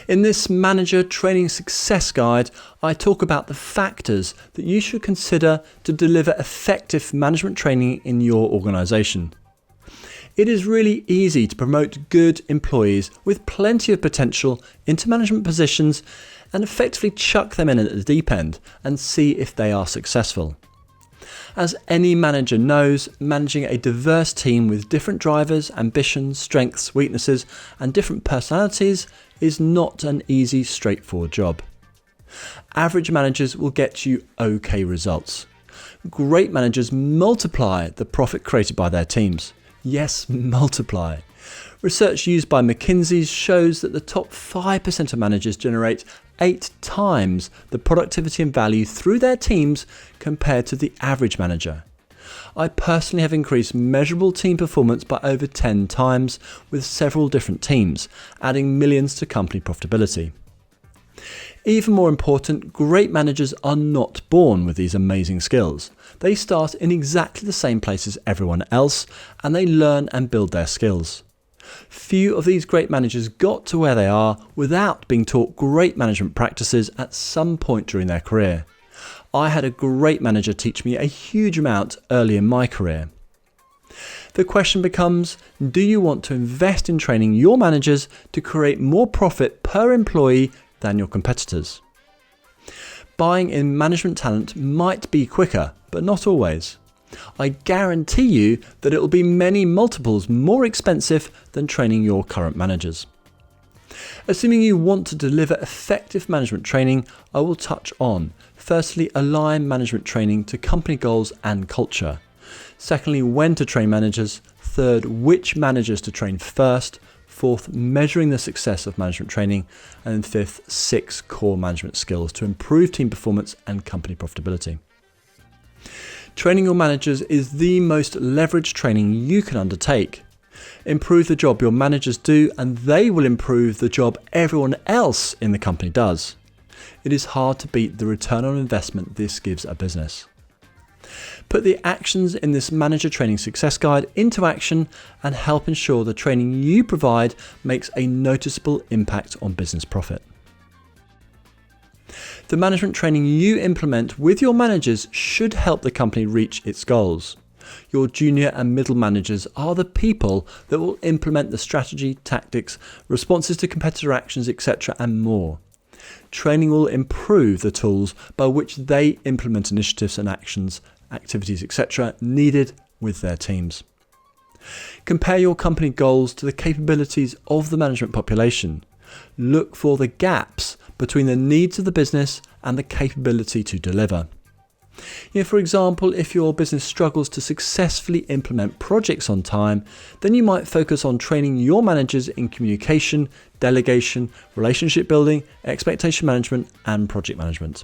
In this Manager Training Success Guide, I talk about the factors that you should consider to deliver effective management training in your organisation. It is really easy to promote good employees with plenty of potential into management positions and effectively chuck them in at the deep end and see if they are successful. As any manager knows, managing a diverse team with different drivers, ambitions, strengths, weaknesses, and different personalities is not an easy, straightforward job. Average managers will get you okay results. Great managers multiply the profit created by their teams. Yes, multiply. Research used by McKinsey shows that the top 5% of managers generate 8 times the productivity and value through their teams compared to the average manager. I personally have increased measurable team performance by over 10 times with several different teams, adding millions to company profitability. Even more important, great managers are not born with these amazing skills. They start in exactly the same place as everyone else, and they learn and build their skills. Few of these great managers got to where they are without being taught great management practices at some point during their career. I had a great manager teach me a huge amount early in my career. The question becomes, do you want to invest in training your managers to create more profit per employee than your competitors? Buying in management talent might be quicker, but not always. I guarantee you that it will be many multiples more expensive than training your current managers. Assuming you want to deliver effective management training, I will touch on, firstly, align management training to company goals and culture. Secondly, when to train managers. Third, which managers to train first. Fourth, measuring the success of management training. And fifth, 6 core management skills to improve team performance and company profitability. Training your managers is the most leveraged training you can undertake. Improve the job your managers do, and they will improve the job everyone else in the company does. It is hard to beat the return on investment this gives a business. Put the actions in this Manager Training Success Guide into action and help ensure the training you provide makes a noticeable impact on business profit. The management training you implement with your managers should help the company reach its goals. Your junior and middle managers are the people that will implement the strategy, tactics, responses to competitor actions, etc. and more. Training will improve the tools by which they implement initiatives and actions, activities, etc. needed with their teams. Compare your company goals to the capabilities of the management population. Look for the gaps between the needs of the business and the capability to deliver. For example, if your business struggles to successfully implement projects on time, then you might focus on training your managers in communication, delegation, relationship building, expectation management, and project management.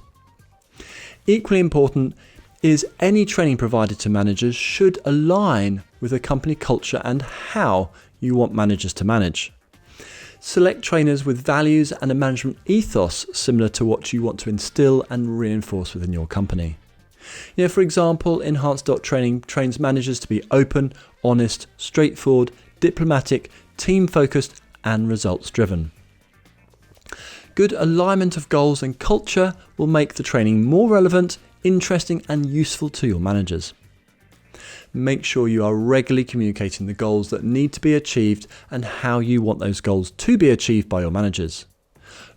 Equally important is any training provided to managers should align with the company culture and how you want managers to manage. Select trainers with values and a management ethos similar to what you want to instill and reinforce within your company. For example, Enhance.training trains managers to be open, honest, straightforward, diplomatic, team-focused, and results-driven. Good alignment of goals and culture will make the training more relevant, interesting, and useful to your managers. Make sure you are regularly communicating the goals that need to be achieved and how you want those goals to be achieved by your managers.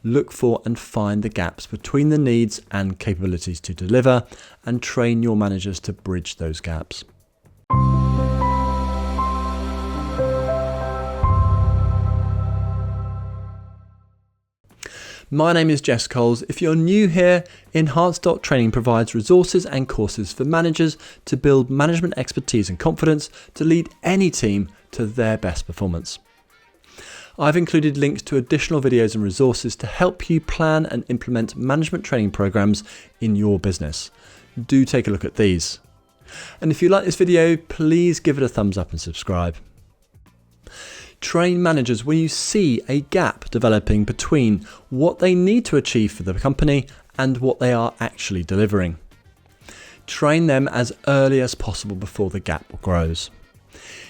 Look for and find the gaps between the needs and capabilities to deliver, and train your managers to bridge those gaps. My name is Jess Coles. If you're new here, Enhance.training provides resources and courses for managers to build management expertise and confidence to lead any team to their best performance. I've included links to additional videos and resources to help you plan and implement management training programs in your business. Do take a look at these. And if you like this video, please give it a thumbs up and subscribe. Train managers when you see a gap developing between what they need to achieve for the company and what they are actually delivering. Train them as early as possible before the gap grows.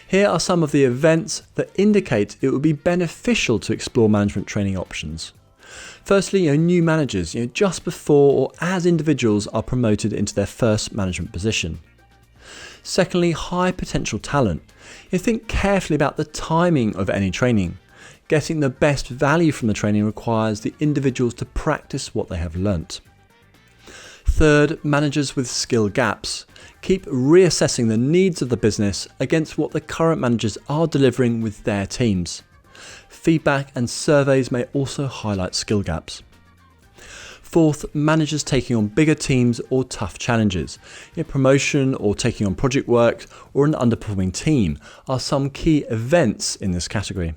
Here are some of the events that indicate it would be beneficial to explore management training options. Firstly, new managers, just before or as individuals are promoted into their first management position. Secondly, high potential talent. Think carefully about the timing of any training. Getting the best value from the training requires the individuals to practice what they have learnt. Third, managers with skill gaps. Keep reassessing the needs of the business against what the current managers are delivering with their teams. Feedback and surveys may also highlight skill gaps. Fourth, managers taking on bigger teams or tough challenges. Promotion or taking on project work or an underperforming team are some key events in this category.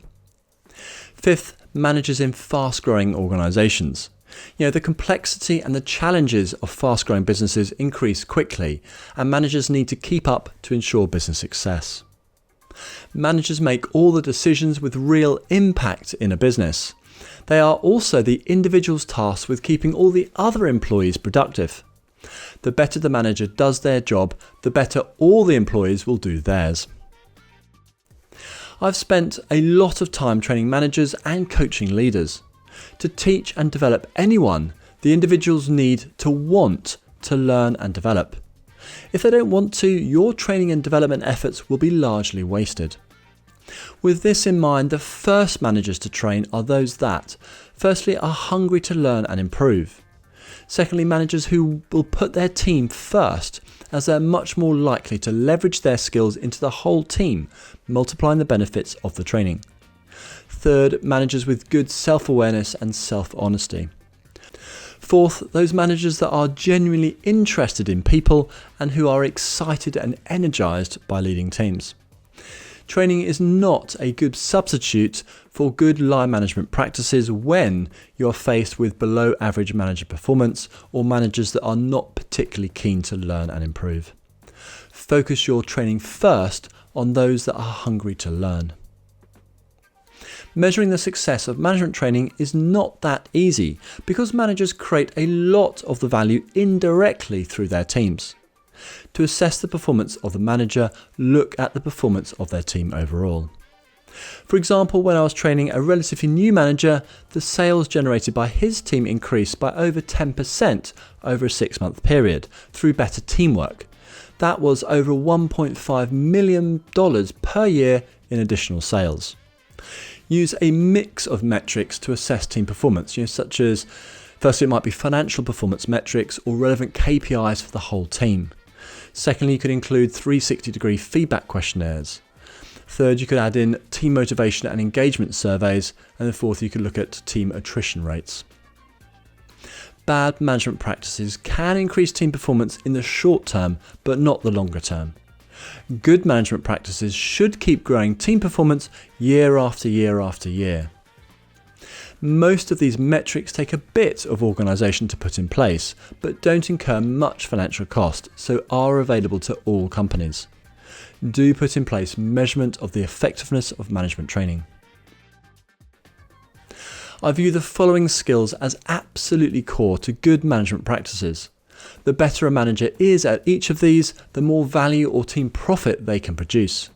Fifth, managers in fast-growing organisations. The complexity and the challenges of fast-growing businesses increase quickly, and managers need to keep up to ensure business success. Managers make all the decisions with real impact in a business. They are also the individuals tasked with keeping all the other employees productive. The better the manager does their job, the better all the employees will do theirs. I've spent a lot of time training managers and coaching leaders. To teach and develop anyone, the individuals need to want to learn and develop. If they don't want to, your training and development efforts will be largely wasted. With this in mind, the first managers to train are those that, firstly, are hungry to learn and improve. Secondly, managers who will put their team first, as they're much more likely to leverage their skills into the whole team, multiplying the benefits of the training. Third, managers with good self-awareness and self-honesty. Fourth, those managers that are genuinely interested in people and who are excited and energized by leading teams. Training is not a good substitute for good line management practices when you're faced with below average manager performance or managers that are not particularly keen to learn and improve. Focus your training first on those that are hungry to learn. Measuring the success of management training is not that easy because managers create a lot of the value indirectly through their teams. To assess the performance of the manager, look at the performance of their team overall. For example, when I was training a relatively new manager, the sales generated by his team increased by over 10% over a 6-month period through better teamwork. That was over $1.5 million per year in additional sales. Use a mix of metrics to assess team performance, such as, firstly, it might be financial performance metrics or relevant KPIs for the whole team. Secondly, you could include 360-degree feedback questionnaires. Third, you could add in team motivation and engagement surveys. And then fourth, you could look at team attrition rates. Bad management practices can increase team performance in the short term, but not the longer term. Good management practices should keep growing team performance year after year after year. Most of these metrics take a bit of organisation to put in place, but don't incur much financial cost, so are available to all companies. Do put in place measurement of the effectiveness of management training. I view the following skills as absolutely core to good management practices. The better a manager is at each of these, the more value or team profit they can produce.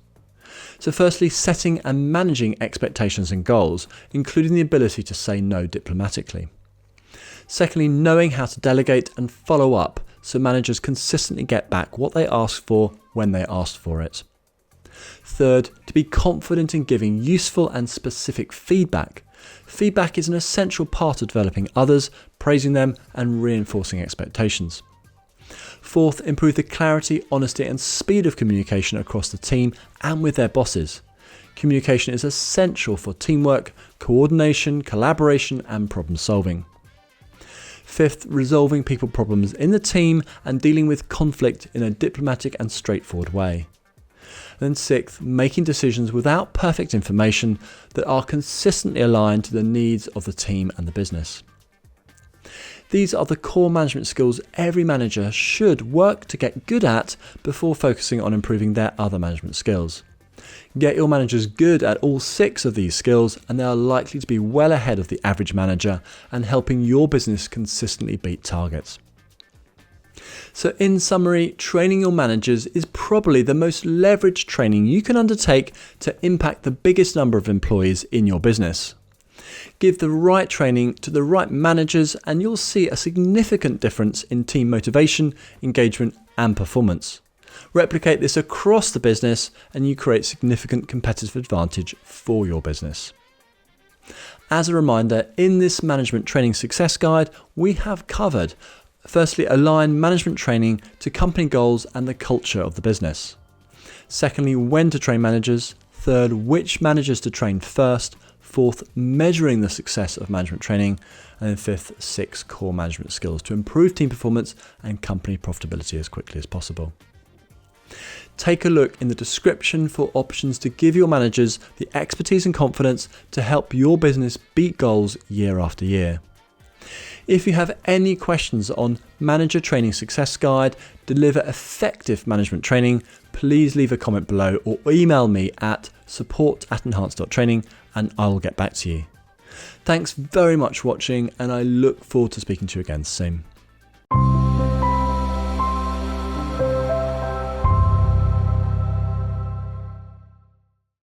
So firstly, setting and managing expectations and goals, including the ability to say no diplomatically. Secondly, knowing how to delegate and follow up so managers consistently get back what they ask for when they asked for it. Third, to be confident in giving useful and specific feedback. Feedback is an essential part of developing others, praising them and reinforcing expectations. Fourth, improve the clarity, honesty and speed of communication across the team and with their bosses. Communication is essential for teamwork, coordination, collaboration and problem solving. Fifth, resolving people problems in the team and dealing with conflict in a diplomatic and straightforward way. Then sixth, making decisions without perfect information that are consistently aligned to the needs of the team and the business. These are the core management skills every manager should work to get good at before focusing on improving their other management skills. Get your managers good at all 6 of these skills and they are likely to be well ahead of the average manager and helping your business consistently beat targets. So in summary, training your managers is probably the most leveraged training you can undertake to impact the biggest number of employees in your business. Give the right training to the right managers and you'll see a significant difference in team motivation, engagement and performance. Replicate this across the business and you create significant competitive advantage for your business. As a reminder, in this management training success guide, we have covered, firstly, align management training to company goals and the culture of the business. Secondly, when to train managers. Third, which managers to train first. Fourth, measuring the success of management training. And then fifth, 6 core management skills to improve team performance and company profitability as quickly as possible. Take a look in the description for options to give your managers the expertise and confidence to help your business beat goals year after year. If you have any questions on Manager Training Success Guide, deliver effective management training, please leave a comment below or email me at support@Enhance.training and I will get back to you. Thanks very much for watching and I look forward to speaking to you again soon.